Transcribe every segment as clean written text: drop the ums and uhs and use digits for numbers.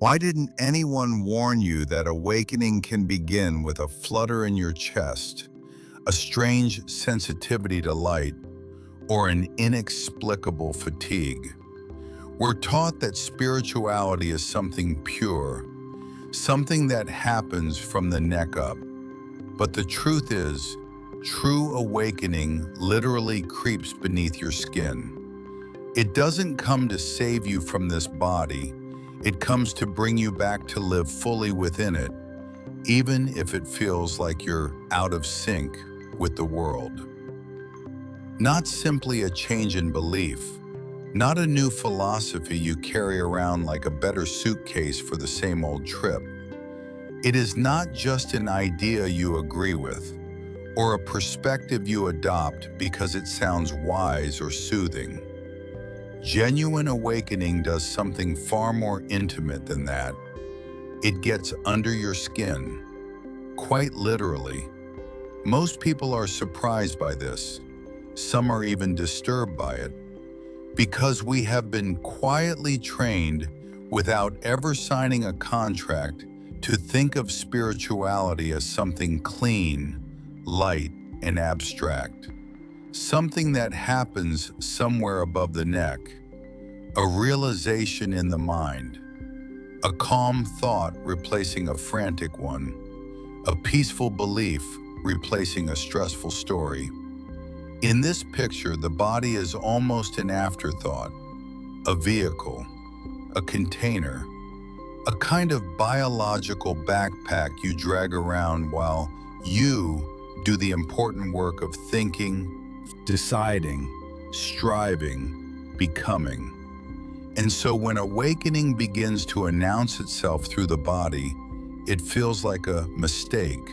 Why didn't anyone warn you that awakening can begin with a flutter in your chest, a strange sensitivity to light, or an inexplicable fatigue? We're taught that spirituality is something pure, something that happens from the neck up. But the truth is, true awakening literally creeps beneath your skin. It doesn't come to save you from this body. It comes to bring you back to live fully within it, even if it feels like you're out of sync with the world. Not simply a change in belief, not a new philosophy you carry around like a better suitcase for the same old trip. It is not just an idea you agree with, or a perspective you adopt because it sounds wise or soothing. Genuine awakening does something far more intimate than that. It gets under your skin, quite literally. Most people are surprised by this. Some are even disturbed by it, because we have been quietly trained without ever signing a contract to think of spirituality as something clean, light, and abstract. Something that happens somewhere above the neck, a realization in the mind, a calm thought replacing a frantic one, a peaceful belief replacing a stressful story. In this picture, the body is almost an afterthought, a vehicle, a container, a kind of biological backpack you drag around while you do the important work of thinking, deciding, striving, becoming. And so when awakening begins to announce itself through the body, it feels like a mistake,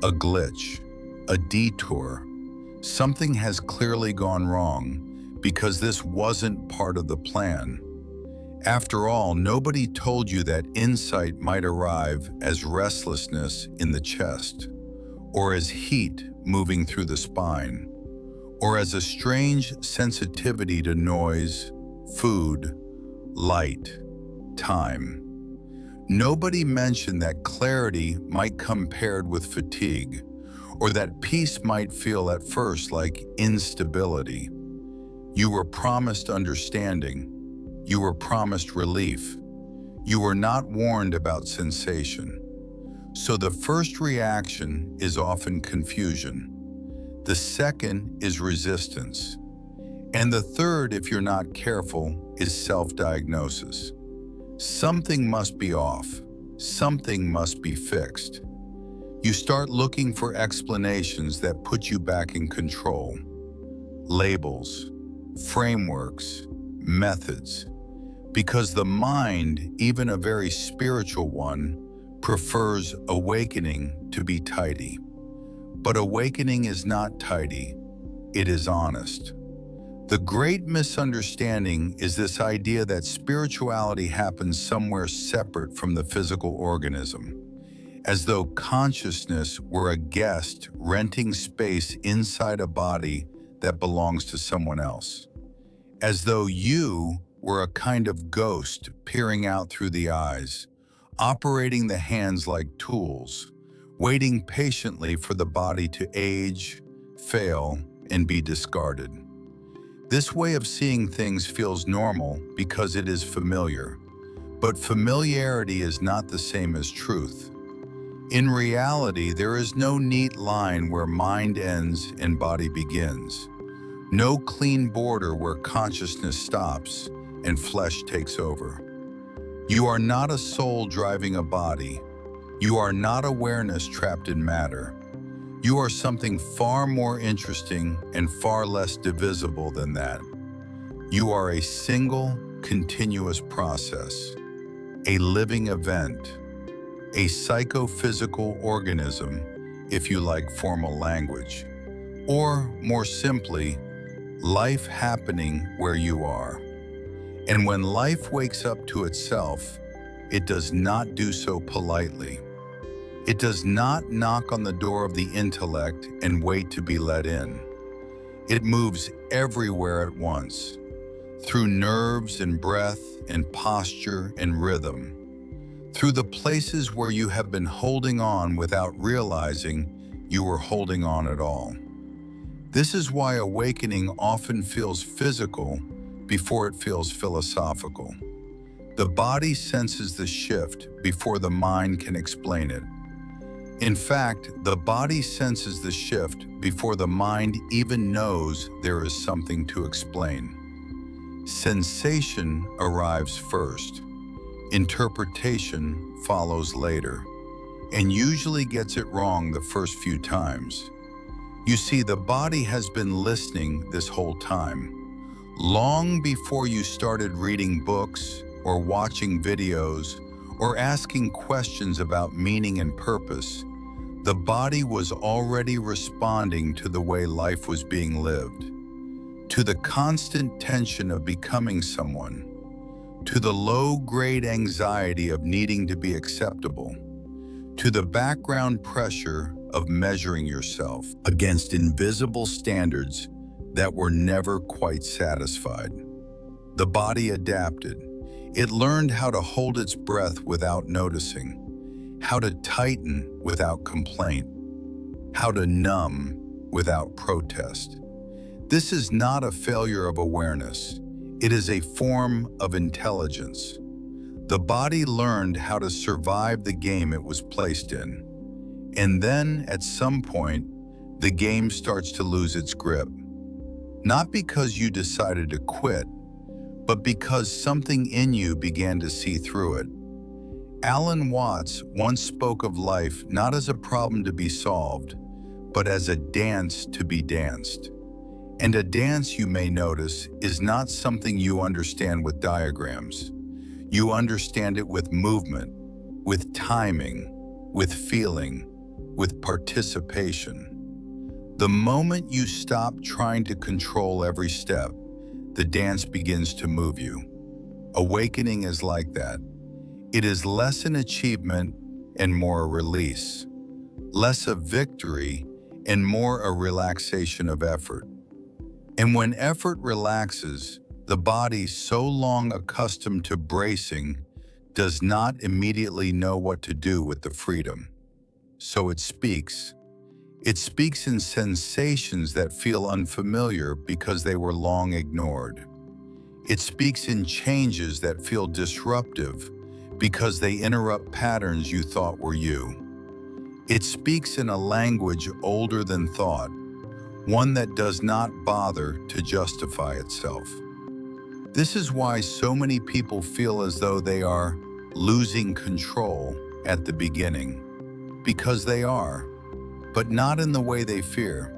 a glitch, a detour. Something has clearly gone wrong because this wasn't part of the plan. After all, nobody told you that insight might arrive as restlessness in the chest, or as heat moving through the spine, or as a strange sensitivity to noise, food, light, time. Nobody mentioned that clarity might come paired with fatigue, or that peace might feel at first like instability. You were promised understanding. You were promised relief. You were not warned about sensation. So the first reaction is often confusion. The second is resistance. And the third, if you're not careful, is self-diagnosis. Something must be off. Something must be fixed. You start looking for explanations that put you back in control. Labels, frameworks, methods. Because the mind, even a very spiritual one, prefers awakening to be tidy. But awakening is not tidy, it is honest. The great misunderstanding is this idea that spirituality happens somewhere separate from the physical organism, as though consciousness were a guest renting space inside a body that belongs to someone else. As though you were a kind of ghost peering out through the eyes, operating the hands like tools, waiting patiently for the body to age, fail, and be discarded. This way of seeing things feels normal because it is familiar, but familiarity is not the same as truth. In reality, there is no neat line where mind ends and body begins. No clean border where consciousness stops and flesh takes over. You are not a soul driving a body. You are not awareness trapped in matter. You are something far more interesting and far less divisible than that. You are a single, continuous process, a living event, a psychophysical organism, if you like formal language, or more simply, life happening where you are. And when life wakes up to itself, it does not do so politely. It does not knock on the door of the intellect and wait to be let in. It moves everywhere at once, through nerves and breath and posture and rhythm. through the places where you have been holding on without realizing you were holding on at all. This is why awakening often feels physical before it feels philosophical. The body senses the shift before the mind can explain it. In fact, the body senses the shift before the mind even knows there is something to explain. Sensation arrives first. Interpretation follows later, and usually gets it wrong the first few times. You see, the body has been listening this whole time. Long before you started reading books or watching videos or asking questions about meaning and purpose, the body was already responding to the way life was being lived, to the constant tension of becoming someone, to the low-grade anxiety of needing to be acceptable, to the background pressure of measuring yourself against invisible standards that were never quite satisfied. The body adapted. It learned how to hold its breath without noticing, how to tighten without complaint, how to numb without protest. This is not a failure of awareness. It is a form of intelligence. The body learned how to survive the game it was placed in. And then, at some point, the game starts to lose its grip. Not because you decided to quit, but because something in you began to see through it. Alanwatts once spoke of life not as a problem to be solved, but as a dance to be danced. And a dance, you may notice, is not something you understand with diagrams. You understand it with movement, with timing, with feeling, with participation. The moment you stop trying to control every step, the dance begins to move you. Awakening is like that. It is less an achievement and more a release, less a victory and more a relaxation of effort. And when effort relaxes, the body, so long accustomed to bracing, does not immediately know what to do with the freedom. So it speaks. It speaks in sensations that feel unfamiliar because they were long ignored. It speaks in changes that feel disruptive because they interrupt patterns you thought were you. It speaks in a language older than thought, one that does not bother to justify itself. This is why so many people feel as though they are losing control at the beginning. Because they are, but not in the way they fear.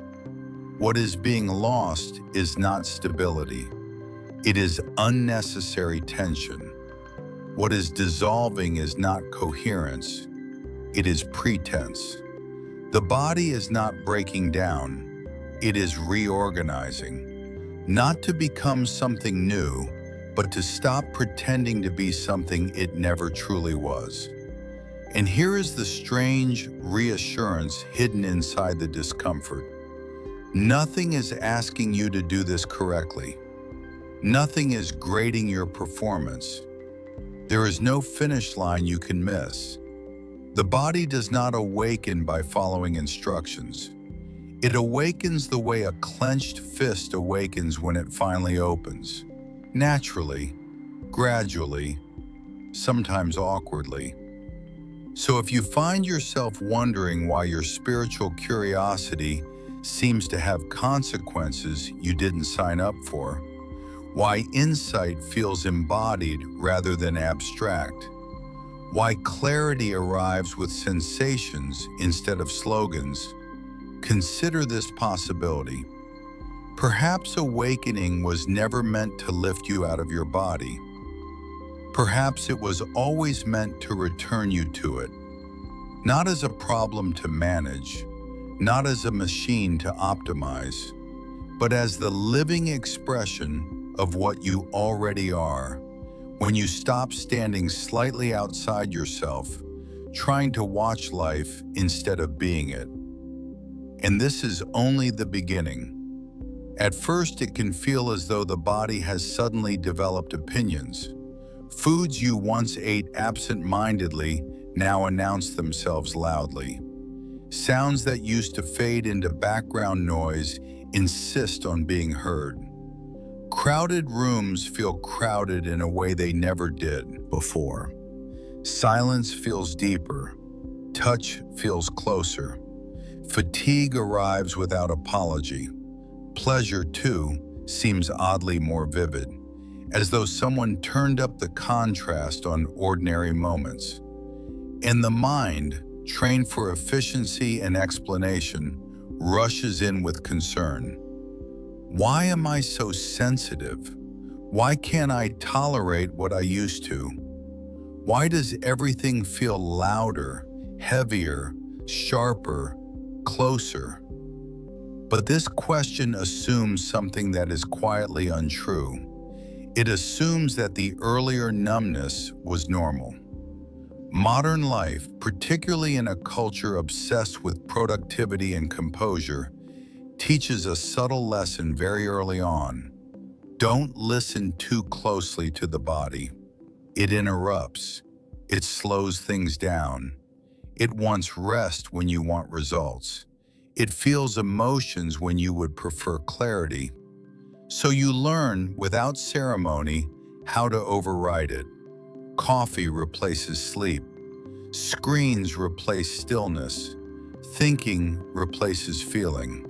What is being lost is not stability. It is unnecessary tension. What is dissolving is not coherence. It is pretense. The body is not breaking down. It is reorganizing, not to become something new, but to stop pretending to be something it never truly was. And here is the strange reassurance hidden inside the discomfort. Nothing is asking you to do this correctly. Nothing is grading your performance. There is no finish line you can miss. The body does not awaken by following instructions. It awakens the way a clenched fist awakens when it finally opens. Naturally, gradually, sometimes awkwardly. So if you find yourself wondering why your spiritual curiosity seems to have consequences you didn't sign up for, why insight feels embodied rather than abstract, why clarity arrives with sensations instead of slogans, consider this possibility. Perhaps awakening was never meant to lift you out of your body. Perhaps it was always meant to return you to it, not as a problem to manage, not as a machine to optimize, but as the living expression of what you already are, when you stop standing slightly outside yourself, trying to watch life instead of being it. And this is only the beginning. At first, it can feel as though the body has suddenly developed opinions, Foods you once ate absent-mindedly now announce themselves loudly. Sounds that used to fade into background noise insist on being heard. Crowded rooms feel crowded in a way they never did before. Silence feels deeper. Touch feels closer. Fatigue arrives without apology. Pleasure, too, seems oddly more vivid, as though someone turned up the contrast on ordinary moments. And the mind, trained for efficiency and explanation, rushes in with concern. Why am I so sensitive? Why can't I tolerate what I used to? Why does everything feel louder, heavier, sharper, closer? But this question assumes something that is quietly untrue. It assumes that the earlier numbness was normal. Modern life, particularly in a culture obsessed with productivity and composure, teaches a subtle lesson very early on. Don't listen too closely to the body. It interrupts. It slows things down. It wants rest when you want results. It feels emotions when you would prefer clarity. So you learn, without ceremony, how to override it. Coffee replaces sleep. Screens replace stillness. Thinking replaces feeling.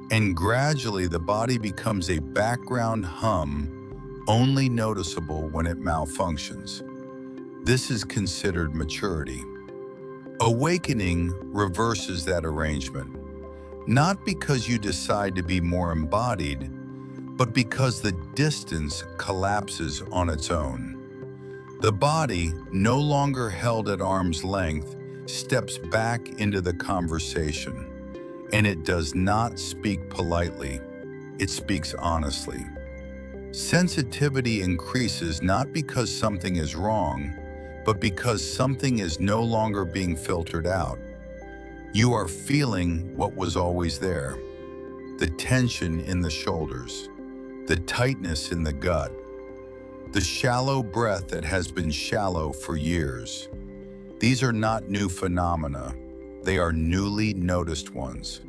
And gradually the body becomes a background hum, only noticeable when it malfunctions. This is considered maturity. Awakening reverses that arrangement, not because you decide to be more embodied, but because the distance collapses on its own. The body, no longer held at arm's length, steps back into the conversation. And it does not speak politely, it speaks honestly. Sensitivity increases not because something is wrong, but because something is no longer being filtered out. You are feeling what was always there: the tension in the shoulders, the tightness in the gut, the shallow breath that has been shallow for years. These are not new phenomena, they are newly noticed ones.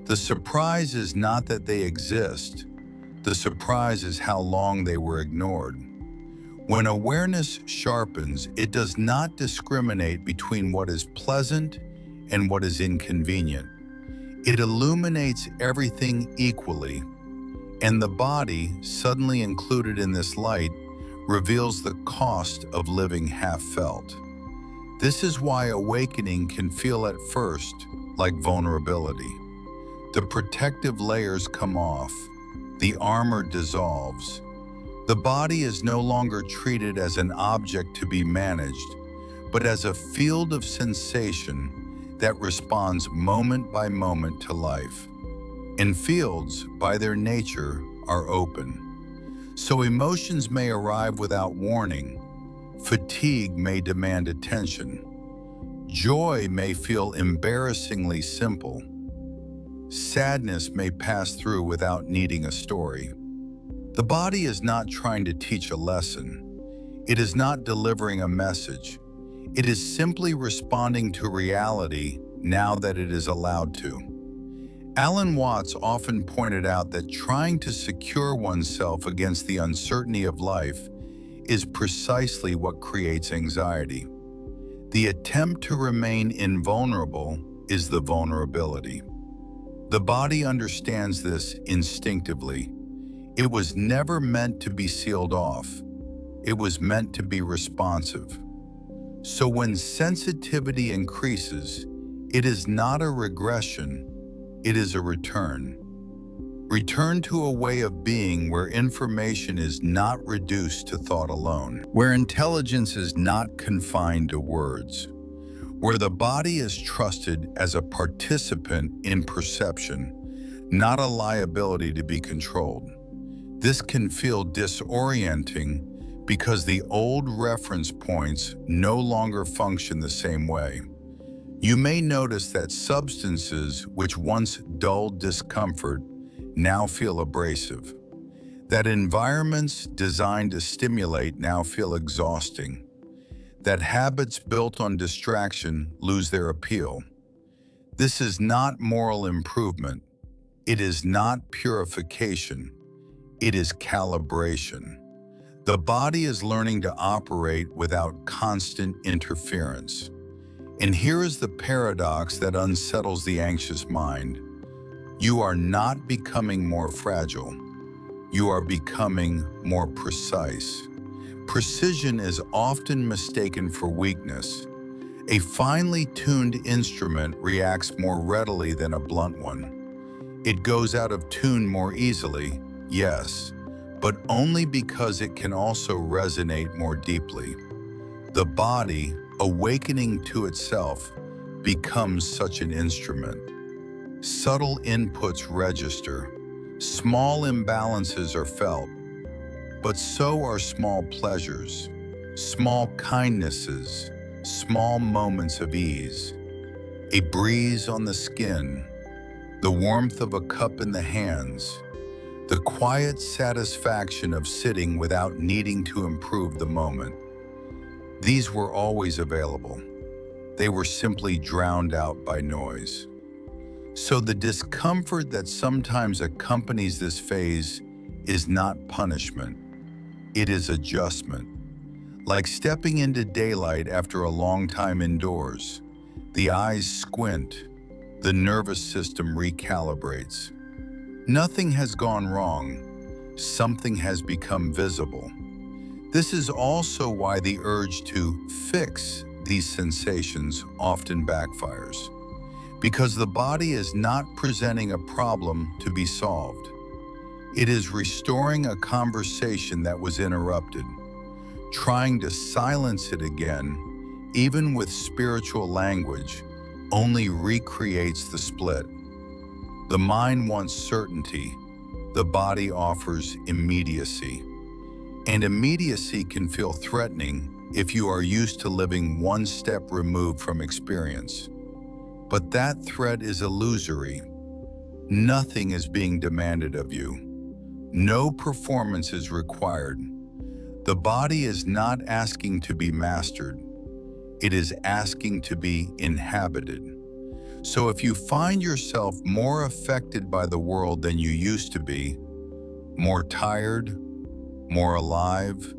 The surprise is not that they exist. The surprise is how long they were ignored. When awareness sharpens, it does not discriminate between what is pleasant and what is inconvenient. It illuminates everything equally, and the body, suddenly included in this light, reveals the cost of living half-felt. This is why awakening can feel at first like vulnerability. The protective layers come off, the armor dissolves. The body is no longer treated as an object to be managed, but as a field of sensation that responds moment by moment to life. And fields, by their nature, are open. So emotions may arrive without warning. Fatigue may demand attention. Joy may feel embarrassingly simple. Sadness may pass through without needing a story. The body is not trying to teach a lesson. It is not delivering a message. It is simply responding to reality now that it is allowed to. Alanwatts often pointed out that trying to secure oneself against the uncertainty of life is precisely what creates anxiety. The attempt to remain invulnerable is the vulnerability. The body understands this instinctively. It was never meant to be sealed off. It was meant to be responsive. So when sensitivity increases, it is not a regression, it is a return. Return to a way of being where information is not reduced to thought alone, where intelligence is not confined to words, where the body is trusted as a participant in perception, not a liability to be controlled. This can feel disorienting because the old reference points no longer function the same way. You may notice that substances which once dulled discomfort now feel abrasive. That environments designed to stimulate now feel exhausting. That habits built on distraction lose their appeal. This is not moral improvement. It is not purification. It is calibration. The body is learning to operate without constant interference. And here is the paradox that unsettles the anxious mind. You are not becoming more fragile. You are becoming more precise. Precision is often mistaken for weakness. A finely tuned instrument reacts more readily than a blunt one. It goes out of tune more easily, yes, but only because it can also resonate more deeply. The body, awakening to itself, becomes such an instrument. Subtle inputs register. Small imbalances are felt, but so are small pleasures, small kindnesses, small moments of ease. A breeze on the skin, the warmth of a cup in the hands, the quiet satisfaction of sitting without needing to improve the moment. These were always available. They were simply drowned out by noise. So the discomfort that sometimes accompanies this phase is not punishment. It is adjustment. Like stepping into daylight after a long time indoors. The eyes squint. The nervous system recalibrates. Nothing has gone wrong. Something has become visible. This is also why the urge to fix these sensations often backfires. Because the body is not presenting a problem to be solved. It is restoring a conversation that was interrupted. Trying to silence it again, even with spiritual language, only recreates the split. The mind wants certainty. The body offers immediacy. And immediacy can feel threatening if you are used to living one step removed from experience. But that threat is illusory. Nothing is being demanded of you. No performance is required. The body is not asking to be mastered. It is asking to be inhabited. So if you find yourself more affected by the world than you used to be, more tired, more alive,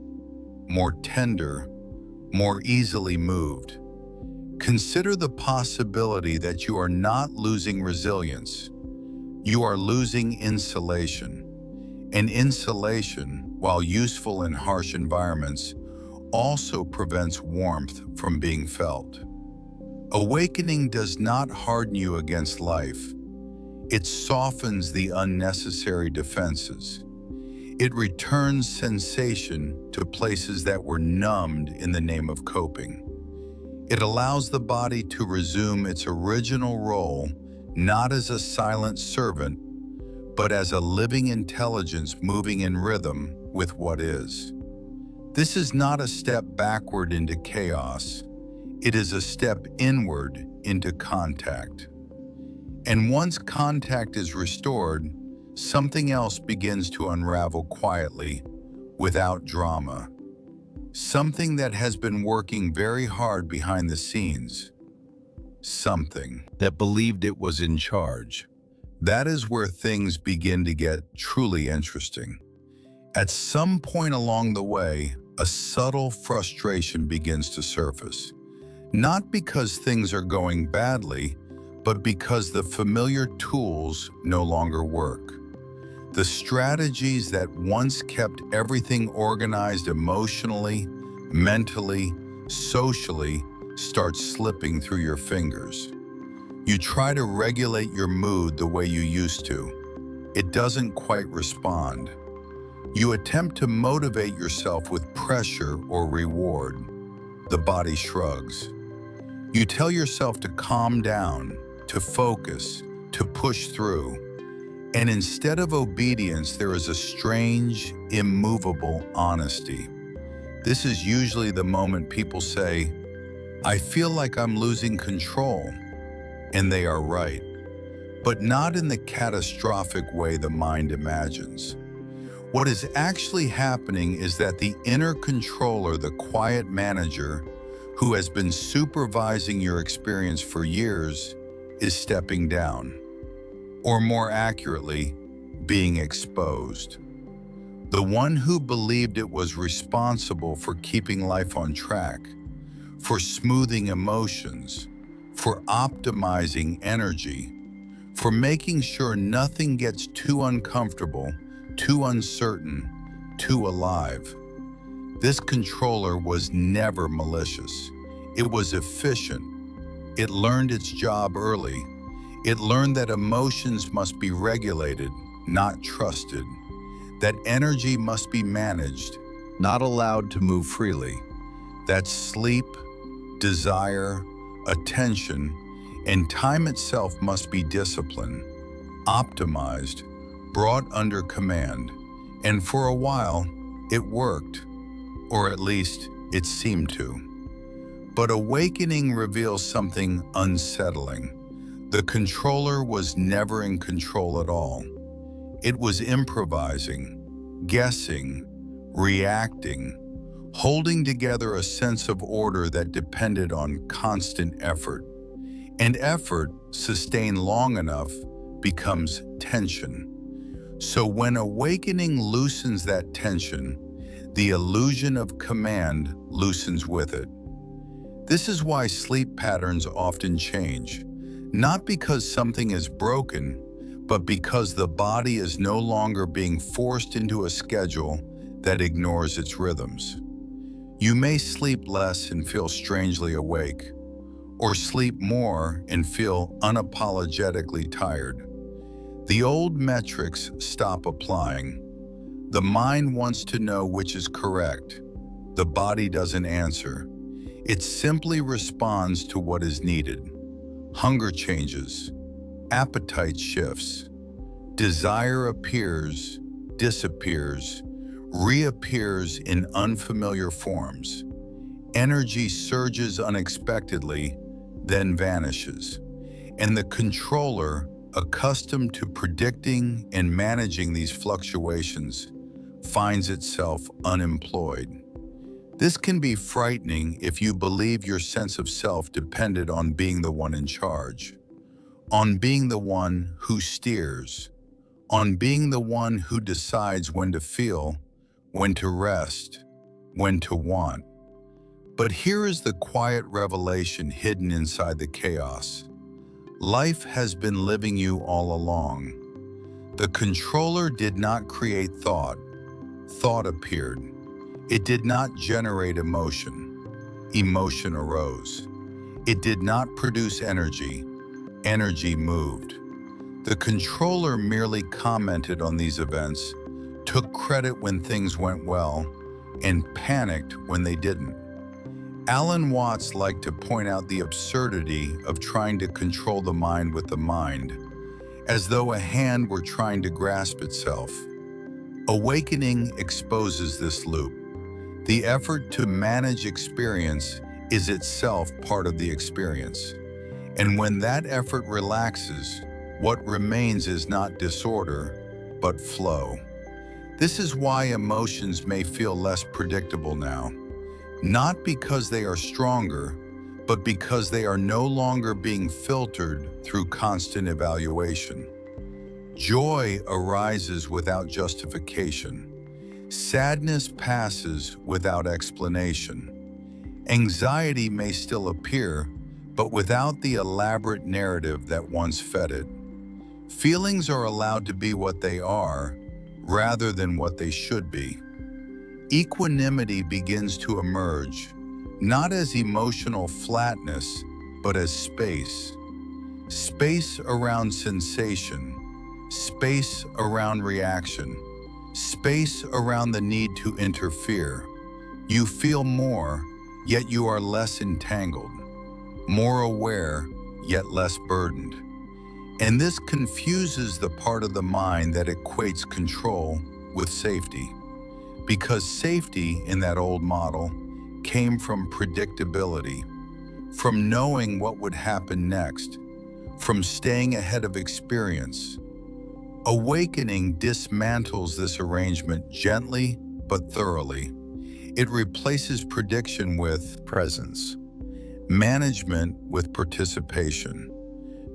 more tender, more easily moved, consider the possibility that you are not losing resilience. You are losing insulation. And insulation, while useful in harsh environments, also prevents warmth from being felt. Awakening does not harden you against life. It softens the unnecessary defenses. It returns sensation to places that were numbed in the name of coping. It allows the body to resume its original role, not as a silent servant, but as a living intelligence moving in rhythm with what is. This is not a step backward into chaos. It is a step inward into contact. And once contact is restored, something else begins to unravel quietly, without drama. Something that has been working very hard behind the scenes. Something that believed it was in charge. That is where things begin to get truly interesting. At some point along the way, a subtle frustration begins to surface. Not because things are going badly, but because the familiar tools no longer work. The strategies that once kept everything organized emotionally, mentally, socially, start slipping through your fingers. You try to regulate your mood the way you used to. It doesn't quite respond. You attempt to motivate yourself with pressure or reward. The body shrugs. You tell yourself to calm down, to focus, to push through. And instead of obedience, there is a strange, immovable honesty. This is usually the moment people say, "I feel like I'm losing control." And they are right, but not in the catastrophic way the mind imagines. What is actually happening is that the inner controller, the quiet manager, who has been supervising your experience for years, is stepping down, or more accurately, being exposed. The one who believed it was responsible for keeping life on track, for smoothing emotions, for optimizing energy, for making sure nothing gets too uncomfortable, too uncertain, too alive. This controller was never malicious. It was efficient. It learned its job early. It learned that emotions must be regulated, not trusted. That energy must be managed, not allowed to move freely. That sleep, desire, attention, and time itself must be disciplined, optimized, brought under command. And for a while, it worked, or at least it seemed to. But awakening reveals something unsettling. The controller was never in control at all. It was improvising, guessing, reacting, holding together a sense of order that depended on constant effort. And effort, sustained long enough, becomes tension. So when awakening loosens that tension, the illusion of command loosens with it. This is why sleep patterns often change, not because something is broken, but because the body is no longer being forced into a schedule that ignores its rhythms. You may sleep less and feel strangely awake, or sleep more and feel unapologetically tired. The old metrics stop applying. The mind wants to know which is correct. The body doesn't answer. It simply responds to what is needed. Hunger changes. Appetite shifts. Desire appears, disappears, reappears in unfamiliar forms. Energy surges unexpectedly, then vanishes. And the controller, accustomed to predicting and managing these fluctuations, finds itself unemployed. This can be frightening if you believe your sense of self depended on being the one in charge, on being the one who steers, on being the one who decides when to feel, when to rest, when to want. But here is the quiet revelation hidden inside the chaos. Life has been living you all along. The controller did not create thought. Thought appeared. It did not generate emotion. Emotion arose. It did not produce energy. Energy moved. The controller merely commented on these events, took credit when things went well, and panicked when they didn't. Alanwatts liked to point out the absurdity of trying to control the mind with the mind, as though a hand were trying to grasp itself. Awakening exposes this loop. The effort to manage experience is itself part of the experience. And when that effort relaxes, what remains is not disorder, but flow. This is why emotions may feel less predictable now. Not because they are stronger, but because they are no longer being filtered through constant evaluation. Joy arises without justification. Sadness passes without explanation. Anxiety may still appear, but without the elaborate narrative that once fed it. Feelings are allowed to be what they are, rather than what they should be. Equanimity begins to emerge, not as emotional flatness, but as space. Space around sensation, space around reaction, space around the need to interfere. You feel more, yet you are less entangled, more aware, yet less burdened. And this confuses the part of the mind that equates control with safety. Because safety in that old model came from predictability, from knowing what would happen next, from staying ahead of experience. Awakening dismantles this arrangement gently but thoroughly. It replaces prediction with presence, management with participation.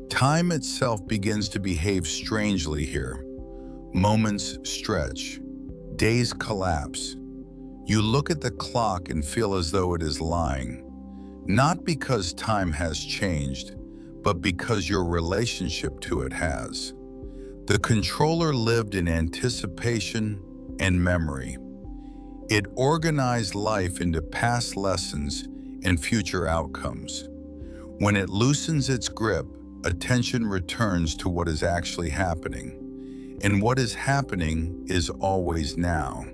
Time itself begins to behave strangely here. Moments stretch, days collapse. You look at the clock and feel as though it is lying, not because time has changed, but because your relationship to it has. The controller lived in anticipation and memory. It organized life into past lessons and future outcomes. When it loosens its grip, attention returns to what is actually happening. And what is happening is always now.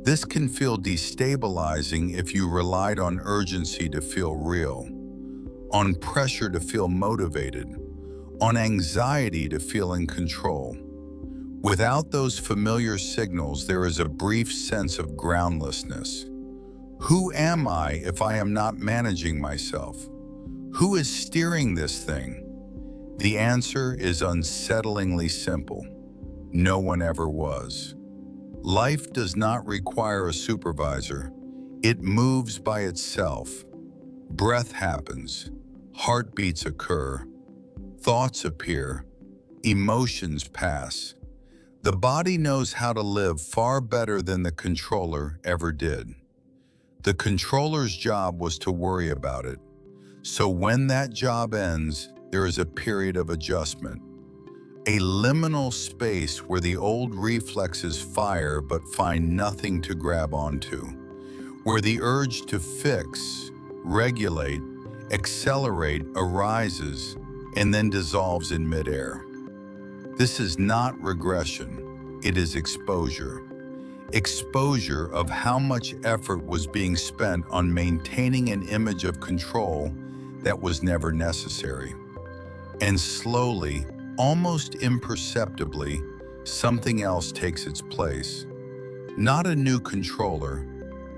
This can feel destabilizing if you relied on urgency to feel real, on pressure to feel motivated, on anxiety to feel in control. Without those familiar signals, there is a brief sense of groundlessness. Who am I if I am not managing myself? Who is steering this thing? The answer is unsettlingly simple. No one ever was. Life does not require a supervisor. It moves by itself. Breath happens. Heartbeats occur. Thoughts appear. Emotions pass. The body knows how to live far better than the controller ever did. The controller's job was to worry about it. So when that job ends, there is a period of adjustment. A liminal space where the old reflexes fire but find nothing to grab onto. Where the urge to fix, regulate, accelerate arises and then dissolves in midair. This is not regression, it is exposure. Exposure of how much effort was being spent on maintaining an image of control that was never necessary. And slowly, almost imperceptibly, something else takes its place. Not a new controller,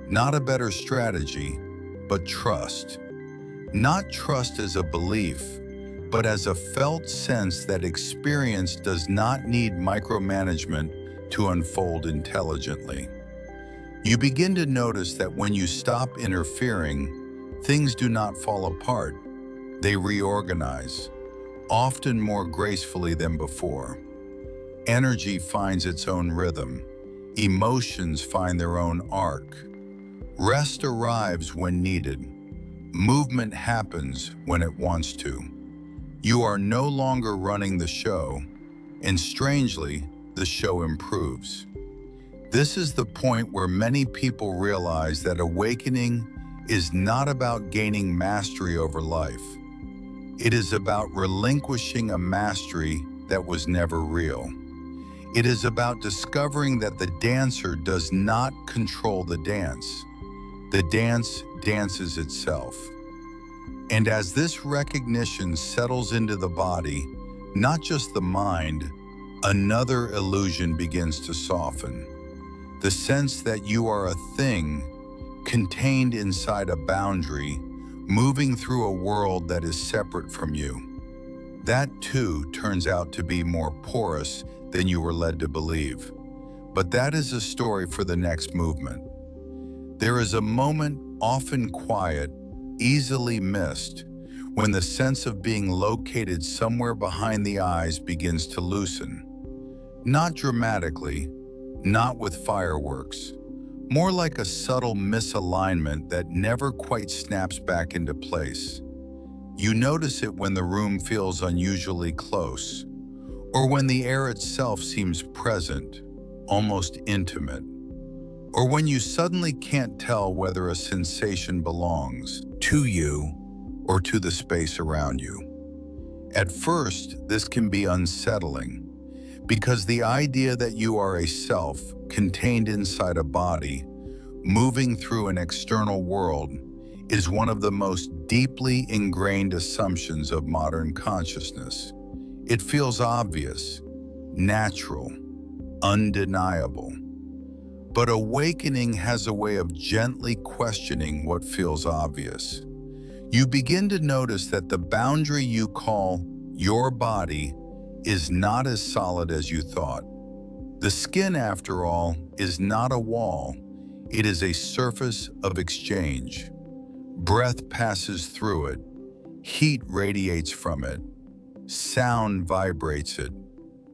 not a better strategy, but trust. Not trust as a belief, but as a felt sense that experience does not need micromanagement to unfold intelligently. You begin to notice that when you stop interfering, things do not fall apart. They reorganize, often more gracefully than before. Energy finds its own rhythm. Emotions find their own arc. Rest arrives when needed. Movement happens when it wants to. You are no longer running the show, and strangely, the show improves. This is the point where many people realize that awakening is not about gaining mastery over life. It is about relinquishing a mastery that was never real. It is about discovering that the dancer does not control the dance. The dance dances itself. And as this recognition settles into the body, not just the mind, another illusion begins to soften. The sense that you are a thing contained inside a boundary, moving through a world that is separate from you. That too turns out to be more porous than you were led to believe. But that is a story for the next movement. There is a moment, often quiet, easily missed, when the sense of being located somewhere behind the eyes begins to loosen. Not dramatically, not with fireworks, more like a subtle misalignment that never quite snaps back into place. You notice it when the room feels unusually close, or when the air itself seems present, almost intimate, or when you suddenly can't tell whether a sensation belongs to you or to the space around you. At first, this can be unsettling, because the idea that you are a self contained inside a body, moving through an external world, is one of the most deeply ingrained assumptions of modern consciousness. It feels obvious, natural, undeniable. But awakening has a way of gently questioning what feels obvious. You begin to notice that the boundary you call your body is not as solid as you thought. The skin, after all, is not a wall. It is a surface of exchange. Breath passes through it. Heat radiates from it. Sound vibrates it.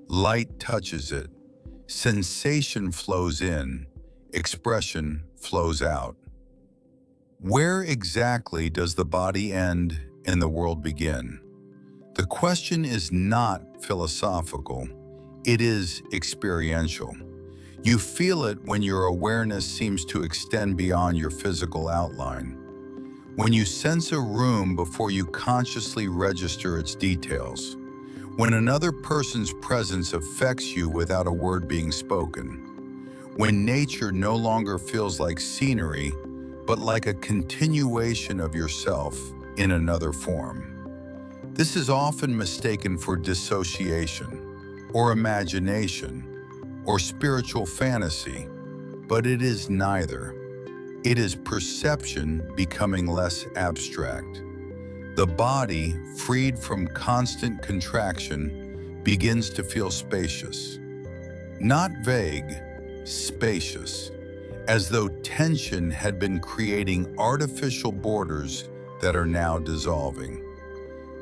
Light touches it. Sensation flows in. Expression flows out. Where exactly does the body end and the world begin? The question is not philosophical. It is experiential. You feel it when your awareness seems to extend beyond your physical outline. When you sense a room before you consciously register its details. When another person's presence affects you without a word being spoken. When nature no longer feels like scenery, but like a continuation of yourself in another form. This is often mistaken for dissociation, or imagination, or spiritual fantasy, but it is neither. It is perception becoming less abstract. The body, freed from constant contraction, begins to feel spacious. Not vague, spacious, as though tension had been creating artificial borders that are now dissolving.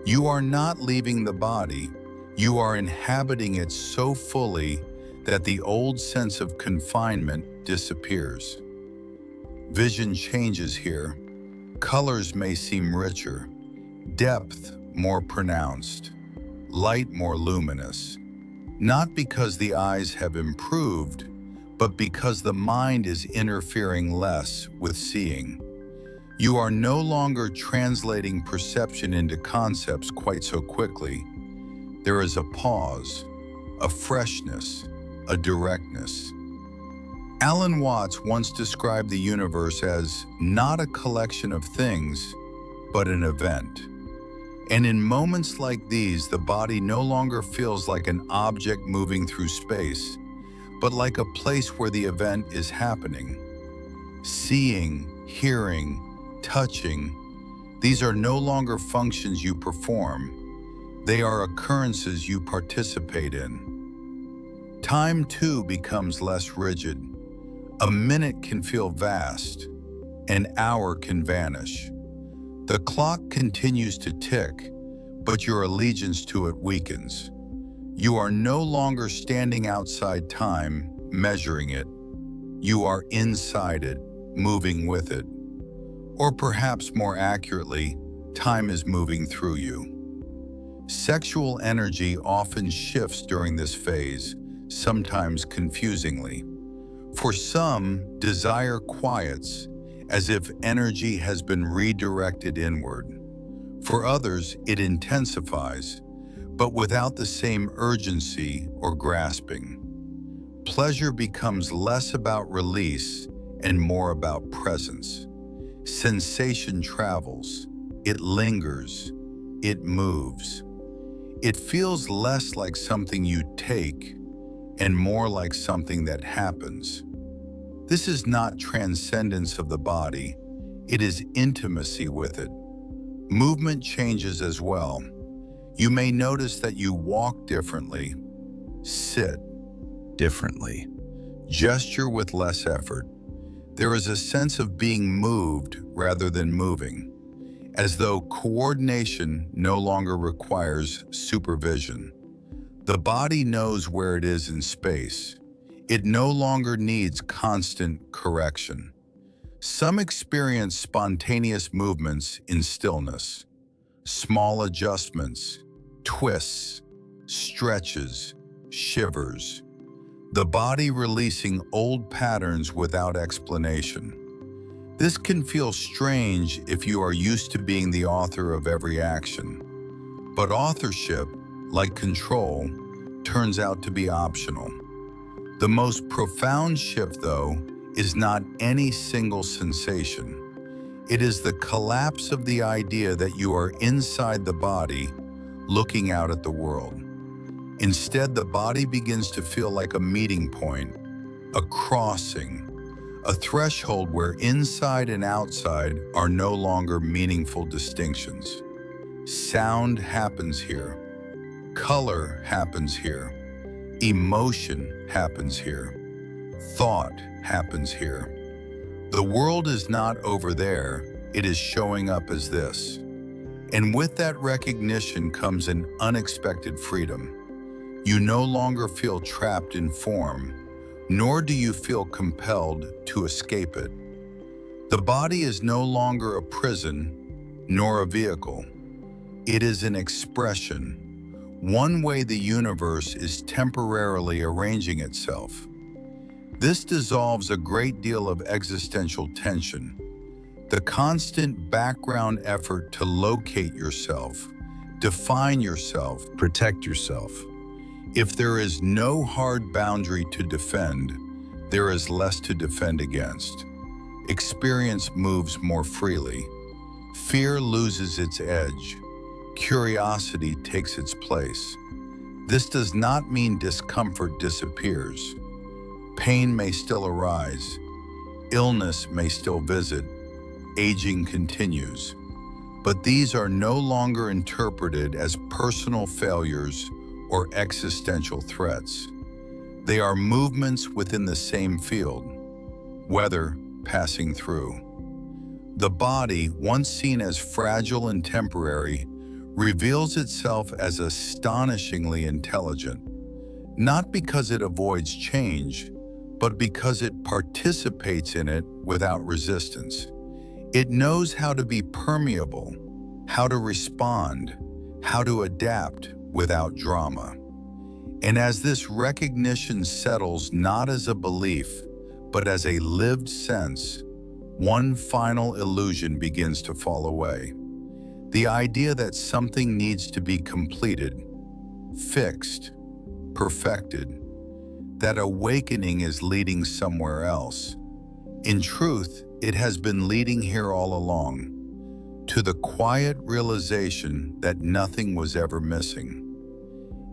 You are not leaving the body, you are inhabiting it so fully that the old sense of confinement disappears. Vision changes here. Colors may seem richer, depth more pronounced, light more luminous, not because the eyes have improved, but because the mind is interfering less with seeing. You are no longer translating perception into concepts quite so quickly. There is a pause, a freshness, a directness. Alanwatts once described the universe as not a collection of things, but an event. And in moments like these, the body no longer feels like an object moving through space, but like a place where the event is happening. Seeing, hearing, touching, these are no longer functions you perform. They are occurrences you participate in. Time, too, becomes less rigid. A minute can feel vast. An hour can vanish. The clock continues to tick, but your allegiance to it weakens. You are no longer standing outside time, measuring it. You are inside it, moving with it. Or perhaps more accurately, time is moving through you. Sexual energy often shifts during this phase, sometimes confusingly. For some, desire quiets, as if energy has been redirected inward. For others, it intensifies, but without the same urgency or grasping. Pleasure becomes less about release and more about presence. Sensation travels, it lingers, it moves. It feels less like something you take and more like something that happens. This is not transcendence of the body, it is intimacy with it. Movement changes as well. You may notice that you walk differently, sit differently, gesture with less effort. There is a sense of being moved rather than moving, as though coordination no longer requires supervision. The body knows where it is in space. It no longer needs constant correction. Some experience spontaneous movements in stillness, small adjustments, twists, stretches, shivers. The body releasing old patterns without explanation. This can feel strange if you are used to being the author of every action. But authorship, like control, turns out to be optional. The most profound shift, though, is not any single sensation. It is the collapse of the idea that you are inside the body, looking out at the world. Instead, the body begins to feel like a meeting point, a crossing, a threshold where inside and outside are no longer meaningful distinctions. Sound happens here. Color happens here. Emotion happens here. Thought happens here. The world is not over there, it is showing up as this. And with that recognition comes an unexpected freedom. You no longer feel trapped in form, nor do you feel compelled to escape it. The body is no longer a prison, nor a vehicle. It is an expression, one way the universe is temporarily arranging itself. This dissolves a great deal of existential tension, the constant background effort to locate yourself, define yourself, protect yourself. If there is no hard boundary to defend, there is less to defend against. Experience moves more freely. Fear loses its edge. Curiosity takes its place. This does not mean discomfort disappears. Pain may still arise. Illness may still visit. Aging continues. But these are no longer interpreted as personal failures or existential threats. They are movements within the same field, weather passing through. The body, once seen as fragile and temporary, reveals itself as astonishingly intelligent, not because it avoids change, but because it participates in it without resistance. It knows how to be permeable, how to respond, how to adapt without drama. And as this recognition settles not as a belief, but as a lived sense, one final illusion begins to fall away. The idea that something needs to be completed, fixed, perfected, that awakening is leading somewhere else. In truth, it has been leading here all along, to the quiet realization that nothing was ever missing.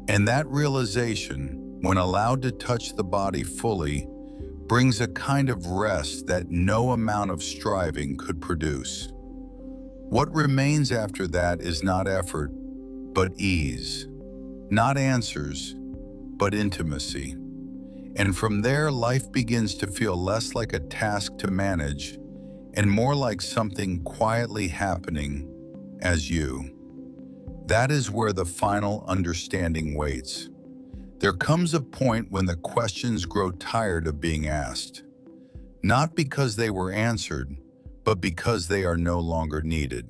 And that realization, when allowed to touch the body fully, brings a kind of rest that no amount of striving could produce. What remains after that is not effort, but ease, not answers, but intimacy. And from there, life begins to feel less like a task to manage and more like something quietly happening as you. That is where the final understanding waits. There comes a point when the questions grow tired of being asked, not because they were answered, but because they are no longer needed.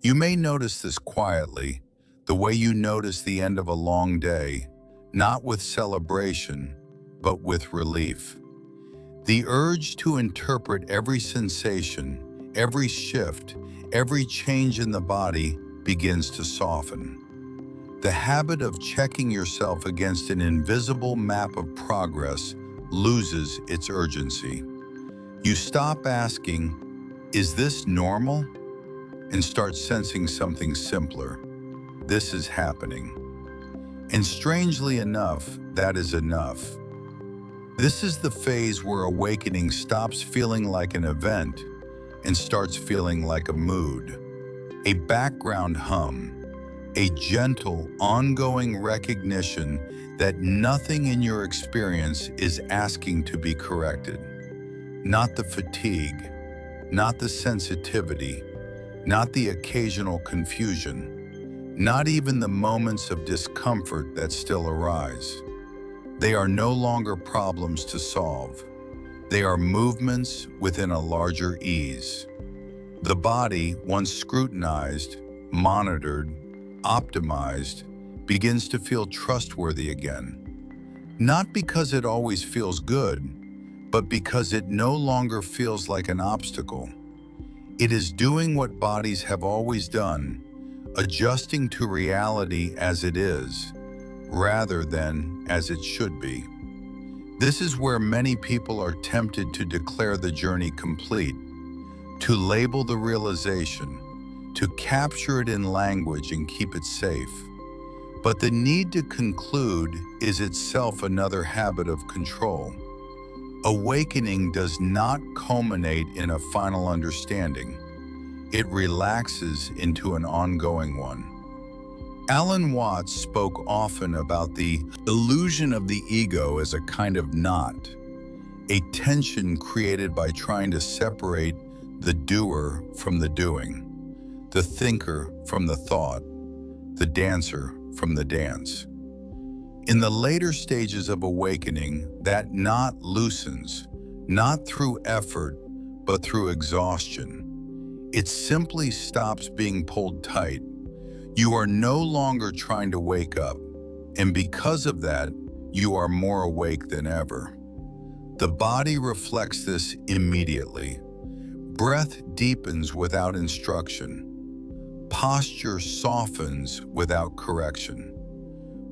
You may notice this quietly, the way you notice the end of a long day, not with celebration, but with relief. The urge to interpret every sensation, every shift, every change in the body begins to soften. The habit of checking yourself against an invisible map of progress loses its urgency. You stop asking, "Is this normal?" and start sensing something simpler. This is happening. And strangely enough, that is enough. This is the phase where awakening stops feeling like an event and starts feeling like a mood, a background hum, a gentle, ongoing recognition that nothing in your experience is asking to be corrected. Not the fatigue, not the sensitivity, not the occasional confusion, not even the moments of discomfort that still arise. They are no longer problems to solve. They are movements within a larger ease. The body, once scrutinized, monitored, optimized, begins to feel trustworthy again. Not because it always feels good, but because it no longer feels like an obstacle. It is doing what bodies have always done, adjusting to reality as it is, rather than as it should be. This is where many people are tempted to declare the journey complete, to label the realization, to capture it in language and keep it safe. But the need to conclude is itself another habit of control. Awakening does not culminate in a final understanding. It relaxes into an ongoing one. Alan Watts spoke often about the illusion of the ego as a kind of knot, a tension created by trying to separate the doer from the doing, the thinker from the thought, the dancer from the dance. In the later stages of awakening, that knot loosens, not through effort, but through exhaustion. It simply stops being pulled tight. You are no longer trying to wake up, and because of that, you are more awake than ever. The body reflects this immediately. Breath deepens without instruction. Posture softens without correction.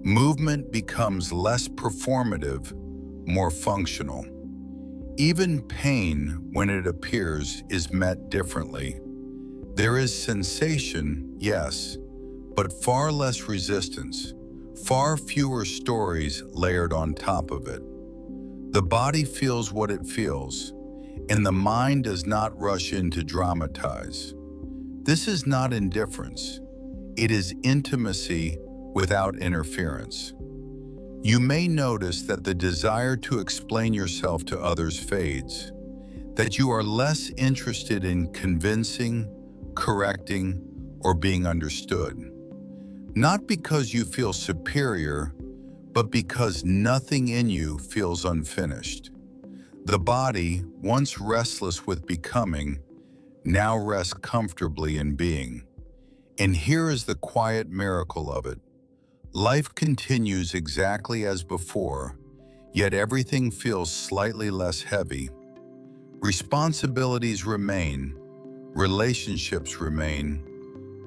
Movement becomes less performative, more functional. Even pain, when it appears, is met differently. There is sensation, yes, but far less resistance, far fewer stories layered on top of it. The body feels what it feels, and the mind does not rush in to dramatize. This is not indifference. It is intimacy without interference. You may notice that the desire to explain yourself to others fades, that you are less interested in convincing, correcting, or being understood. Not because you feel superior, but because nothing in you feels unfinished. The body, once restless with becoming, now rests comfortably in being. And here is the quiet miracle of it. Life continues exactly as before, yet everything feels slightly less heavy. Responsibilities remain, relationships remain,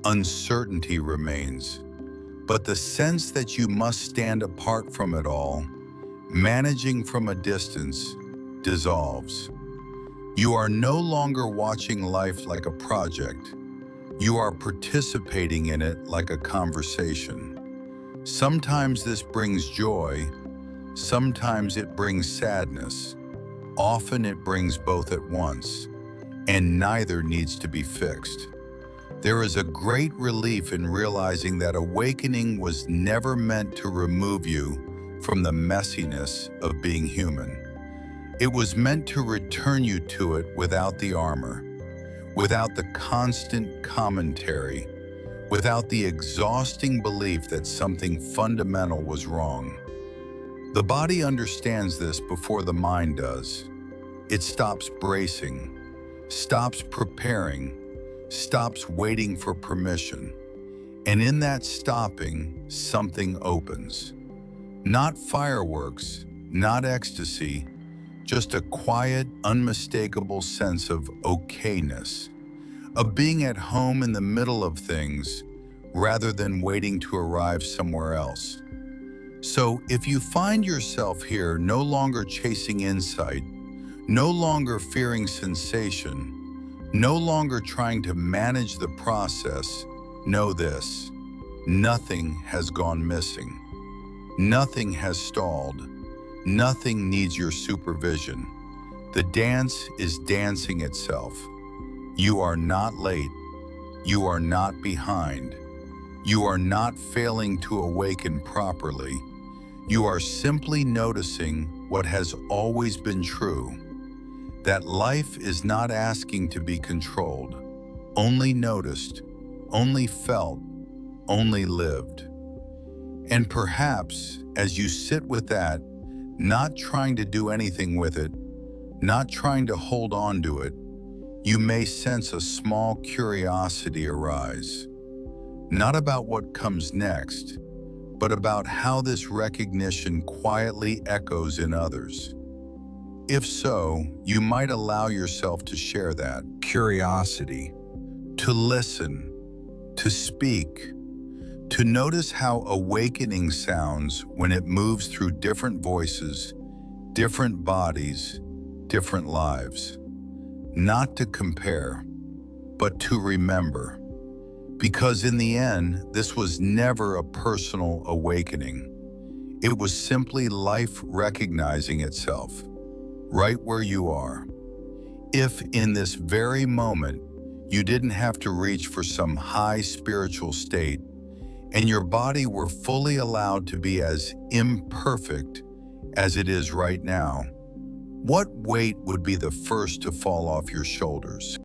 uncertainty remains. But the sense that you must stand apart from it all, managing from a distance, dissolves. You are no longer watching life like a project. You are participating in it like a conversation. Sometimes this brings joy, sometimes it brings sadness. Often it brings both at once, and neither needs to be fixed. There is a great relief in realizing that awakening was never meant to remove you from the messiness of being human. It was meant to return you to it without the armor, without the constant commentary, without the exhausting belief that something fundamental was wrong. The body understands this before the mind does. It stops bracing, stops preparing, stops waiting for permission. And in that stopping, something opens. Not fireworks, not ecstasy, just a quiet, unmistakable sense of okayness, of being at home in the middle of things rather than waiting to arrive somewhere else. So if you find yourself here no longer chasing insight, no longer fearing sensation, no longer trying to manage the process, know this: nothing has gone missing. Nothing has stalled. Nothing needs your supervision. The dance is dancing itself. You are not late. You are not behind. You are not failing to awaken properly. You are simply noticing what has always been true: that life is not asking to be controlled, only noticed, only felt, only lived. And perhaps as you sit with that, not trying to do anything with it, not trying to hold on to it, you may sense a small curiosity arise. Not about what comes next, but about how this recognition quietly echoes in others. If so, you might allow yourself to share that curiosity, to listen, to speak, to notice how awakening sounds when it moves through different voices, different bodies, different lives. Not to compare, but to remember. Because in the end, this was never a personal awakening. It was simply life recognizing itself, right where you are. If in this very moment, you didn't have to reach for some high spiritual state, and your body were fully allowed to be as imperfect as it is right now, what weight would be the first to fall off your shoulders?